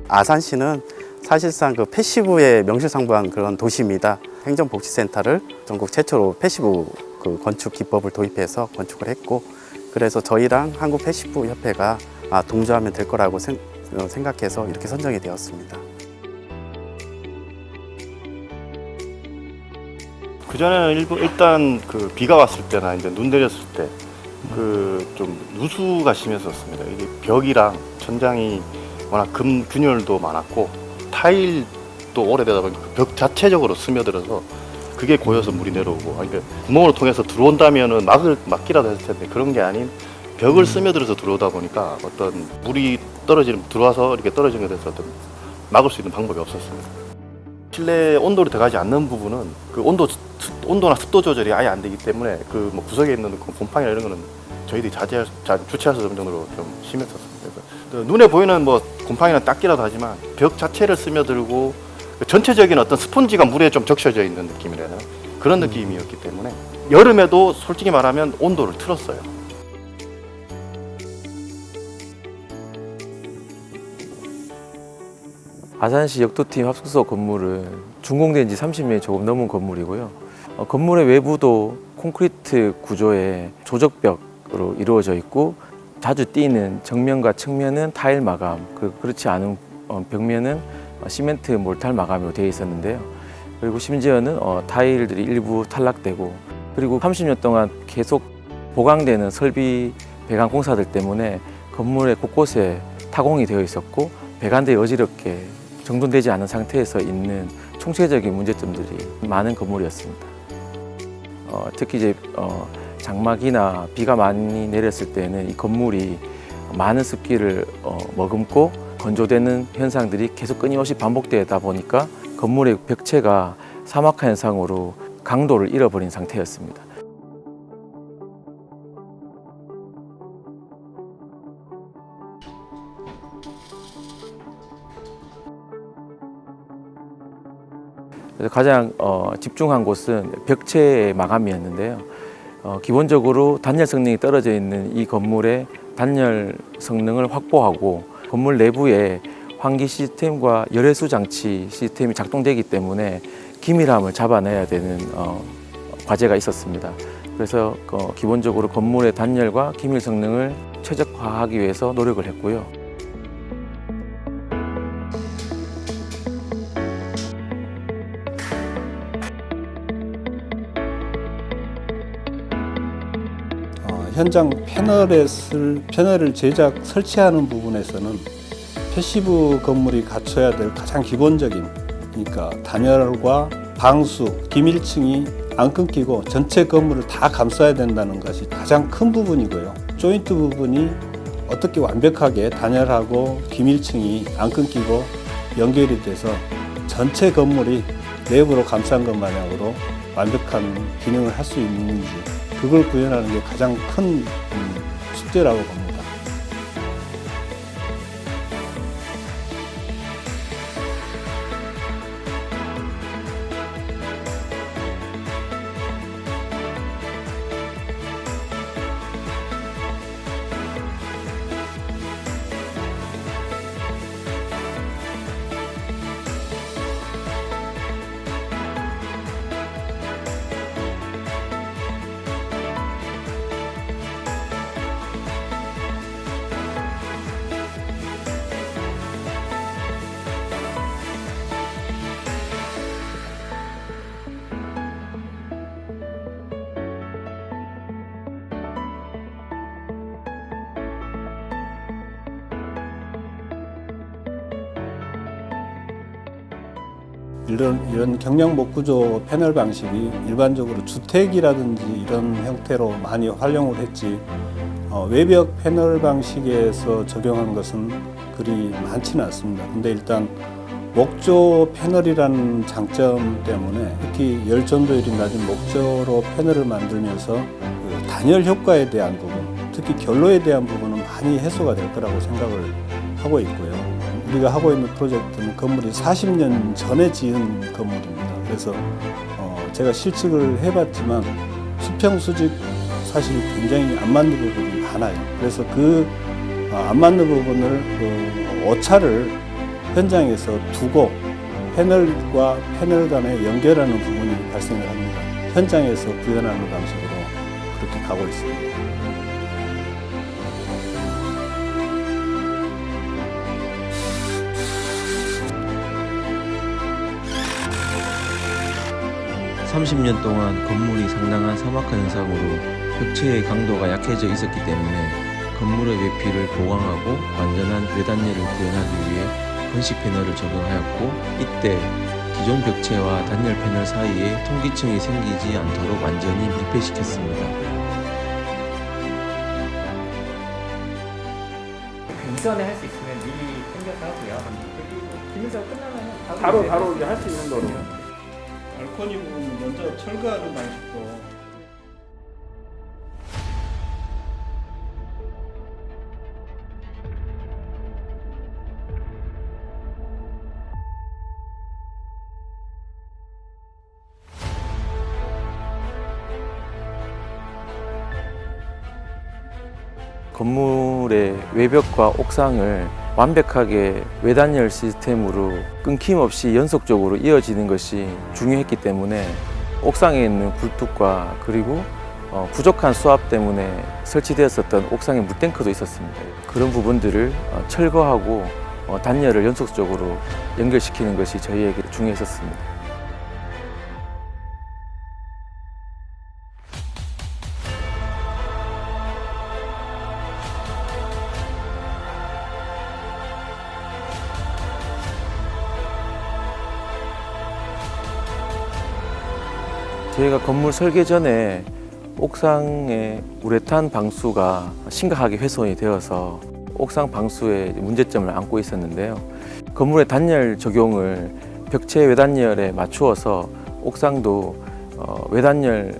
아산시는 사실상 그 패시브의 명실상부한 그런 도시입니다. 행정복지센터를 전국 최초로 패시브 그 건축 기법을 도입해서 건축을 했고, 그래서 저희랑 한국 패시브 협회가 동조하면 될 거라고 생각해서 이렇게 선정이 되었습니다. 그전에는 일단 그 비가 왔을 때나 이제 눈 내렸을 때 그 좀 누수가 심했었습니다. 이게 벽이랑 천장이 워낙 균열도 많았고 타일도 오래되다 보니까 벽 자체적으로 스며들어서 그게 고여서 물이 내려오고, 그러니까 구멍을 통해서 들어온다면은 막기라도 했을 텐데 그런 게 아닌 벽을 스며들어서 들어오다 보니까 어떤 물이 들어와서 이렇게 떨어지는 것에 대해서 어떤 막을 수 있는 방법이 없었습니다. 실내 온도를 들어가지 않는 부분은 그 온도나 습도 조절이 아예 안 되기 때문에 그 뭐 구석에 있는 그 곰팡이나 이런 거는 저희들이 주체할 수 없는 정도로 좀 심했었습니다. 그래서 눈에 보이는 뭐 곰팡이는 닦기라도 하지만 벽 자체를 스며들고 전체적인 어떤 스펀지가 물에 좀 적셔져 있는 느낌이라 해야 되나? 그런 느낌이었기 때문에 여름에도 솔직히 말하면 온도를 틀었어요. 아산시 역도팀 합숙소 건물은 준공된 지 30년이 조금 넘은 건물이고요. 건물의 외부도 콘크리트 구조의 조적벽으로 이루어져 있고, 자주 띄는 정면과 측면은 타일 마감, 그렇지 않은 벽면은 시멘트 몰탈 마감으로 되어 있었는데요. 그리고 심지어는 타일들이 일부 탈락되고, 그리고 30년 동안 계속 보강되는 설비 배관 공사들 때문에 건물의 곳곳에 타공이 되어 있었고, 배관들이 어지럽게 정돈되지 않은 상태에서 있는 총체적인 문제점들이 많은 건물이었습니다. 특히 이제 장마기나 비가 많이 내렸을 때는 이 건물이 많은 습기를 머금고 건조되는 현상들이 계속 끊임없이 반복되다 보니까 건물의 벽체가 사막화 현상으로 강도를 잃어버린 상태였습니다. 그래서 가장 집중한 곳은 벽체의 마감이었는데요. 기본적으로 단열 성능이 떨어져 있는 이 건물의 단열 성능을 확보하고, 건물 내부에 환기 시스템과 열애수 장치 시스템이 작동되기 때문에 기밀함을 잡아내야 되는 과제가 있었습니다. 그래서 기본적으로 건물의 단열과 기밀 성능을 최적화하기 위해서 노력을 했고요. 현장 패널을 설치하는 부분에서는 패시브 건물이 갖춰야 될 가장 기본적인, 그러니까 단열과 방수, 기밀층이 안 끊기고 전체 건물을 다 감싸야 된다는 것이 가장 큰 부분이고요. 조인트 부분이 어떻게 완벽하게 단열하고 기밀층이 안 끊기고 연결이 돼서 전체 건물이 내부로 감싼 것 마냥으로 완벽한 기능을 할 수 있는지, 그걸 구현하는 게 가장 큰 숙제라고 봅니다. 이런 경량목 구조 패널 방식이 일반적으로 주택이라든지 이런 형태로 많이 활용을 했지, 외벽 패널 방식에서 적용한 것은 그리 많지는 않습니다. 근데 일단 목조 패널이라는 장점 때문에 특히 열 전도율이 낮은 목조로 패널을 만들면서 그 단열 효과에 대한 부분, 특히 결로에 대한 부분은 많이 해소가 될 거라고 생각을 하고 있고요. 우리가 하고 있는 프로젝트는 건물이 40년 전에 지은 건물입니다. 그래서 제가 실측을 해봤지만 수평 수직 사실 굉장히 안 맞는 부분이 많아요. 그래서 그 안 맞는 부분을 오차를 현장에서 두고 패널과 패널 간에 연결하는 부분이 발생을 합니다. 현장에서 구현하는 방식으로 그렇게 가고 있습니다. (30년) 동안 건물이 상당한 사막화 현상으로 벽체의 강도가 약해져 있었기 때문에 건물의 외피를 보강하고 완전한 외단열을 구현하기 위해 건식 패널을 적용하였고, 이때 기존 벽체와 단열 패널 사이에 통기층이 생기지 않도록 완전히 밀폐시켰습니다. 인선에 할 수 있으면 미리 챙겨서 하고요. 그리고 기능사가 끝나면 바로 이제 할 수 있는 거로. 발코니 부분은 먼저 철거하는 방식도 건물의 외벽과 옥상을 완벽하게 외단열 시스템으로 끊김없이 연속적으로 이어지는 것이 중요했기 때문에 옥상에 있는 굴뚝과 그리고 부족한 수압 때문에 설치되었었던 옥상에 물탱크도 있었습니다. 그런 부분들을 철거하고 단열을 연속적으로 연결시키는 것이 저희에게 중요했었습니다. 저희가 건물 설계 전에 옥상의 우레탄 방수가 심각하게 훼손이 되어서 옥상 방수에 문제점을 안고 있었는데요. 건물의 단열 적용을 벽체 외단열에 맞추어서 옥상도 외단열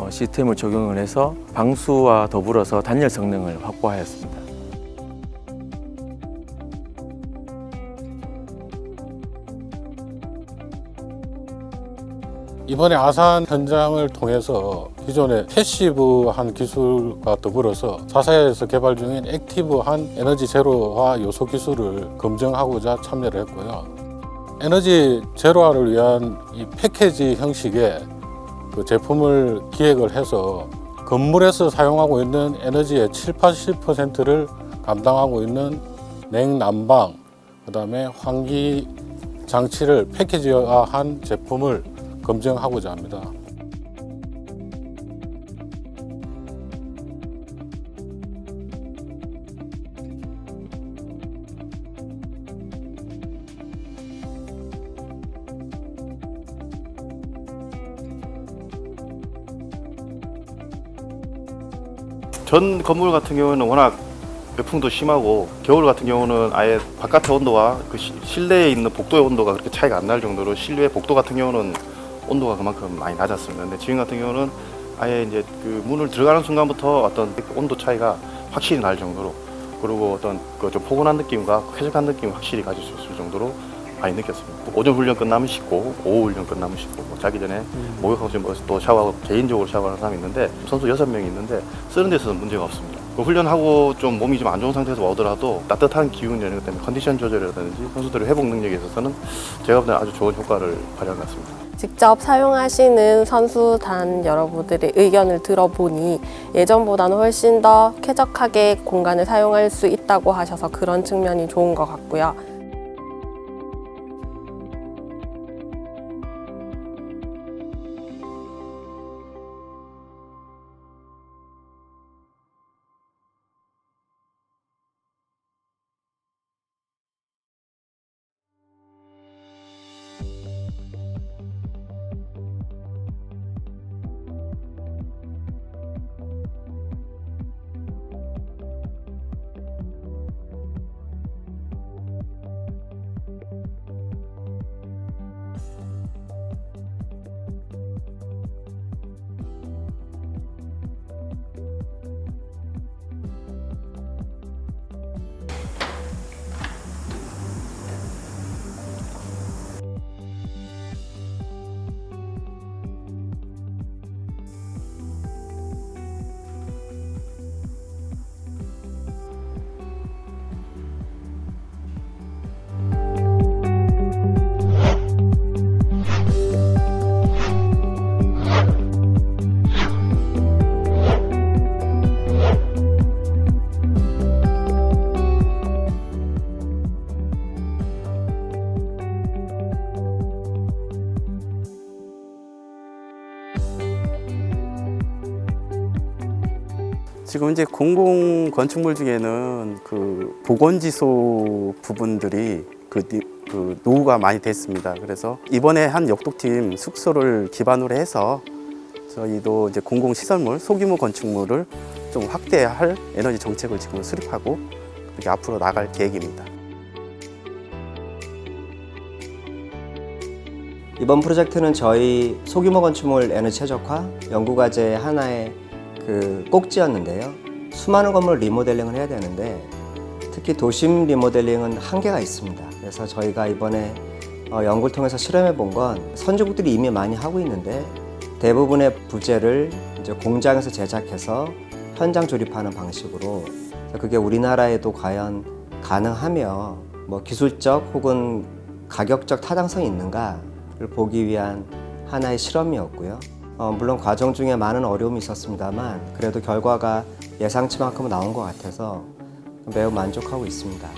시스템을 적용을 해서 방수와 더불어서 단열 성능을 확보하였습니다. 이번에 아산 현장을 통해서 기존의 패시브한 기술과 더불어서 자사에서 개발 중인 액티브한 에너지 제로화 요소 기술을 검증하고자 참여를 했고요. 에너지 제로화를 위한 이 패키지 형식의 그 제품을 기획을 해서 건물에서 사용하고 있는 에너지의 70~80%를 감당하고 있는 냉난방, 그다음에 환기 장치를 패키지화한 제품을 검증하고자 합니다. 전 건물 같은 경우는 워낙 외풍도 심하고 겨울 같은 경우는 아예 바깥의 온도와 그 실내에 있는 복도의 온도가 그렇게 차이가 안 날 정도로 실내 복도 같은 경우는 온도가 그만큼 많이 낮았습니다. 근데 지금 같은 경우는 아예 이제 그 문을 들어가는 순간부터 어떤 온도 차이가 확실히 날 정도로, 그리고 어떤 그 좀 포근한 느낌과 쾌적한 느낌을 확실히 가질 수 있을 정도로 많이 느꼈습니다. 오전 훈련 끝나면 씻고, 오후 훈련 끝나면 씻고, 자기 전에 목욕하고 또 샤워하고, 개인적으로 샤워하는 사람이 있는데 선수 6명이 있는데 쓰는 데서는 문제가 없습니다. 그 훈련하고 좀 몸이 좀 안 좋은 상태에서 오더라도 따뜻한 기운이라는 것 때문에 컨디션 조절이라든지 선수들의 회복 능력에 있어서는 제가 볼 때는 아주 좋은 효과를 발휘한 것 같습니다. 직접 사용하시는 선수단 여러분들의 의견을 들어보니 예전보다는 훨씬 더 쾌적하게 공간을 사용할 수 있다고 하셔서 그런 측면이 좋은 것 같고요. 지금 이제 공공 건축물 중에는 그 보건지소 부분들이 그 노후가 많이 됐습니다. 그래서 이번에 한 역독팀 숙소를 기반으로 해서 저희도 이제 공공시설물, 소규모 건축물을 좀 확대할 에너지 정책을 지금 수립하고 그렇게 앞으로 나갈 계획입니다. 이번 프로젝트는 저희 소규모 건축물 에너지 최적화 연구과제의 하나의 그 꼭지였는데요. 수많은 건물 리모델링을 해야 되는데 특히 도심 리모델링은 한계가 있습니다. 그래서 저희가 이번에 연구를 통해서 실험해 본 건 선진국들이 이미 많이 하고 있는데 대부분의 부재를 이제 공장에서 제작해서 현장 조립하는 방식으로 그게 우리나라에도 과연 가능하며 뭐 기술적 혹은 가격적 타당성이 있는가를 보기 위한 하나의 실험이었고요. 물론 과정 중에 많은 어려움이 있었습니다만 그래도 결과가 예상치만큼은 나온 것 같아서 매우 만족하고 있습니다.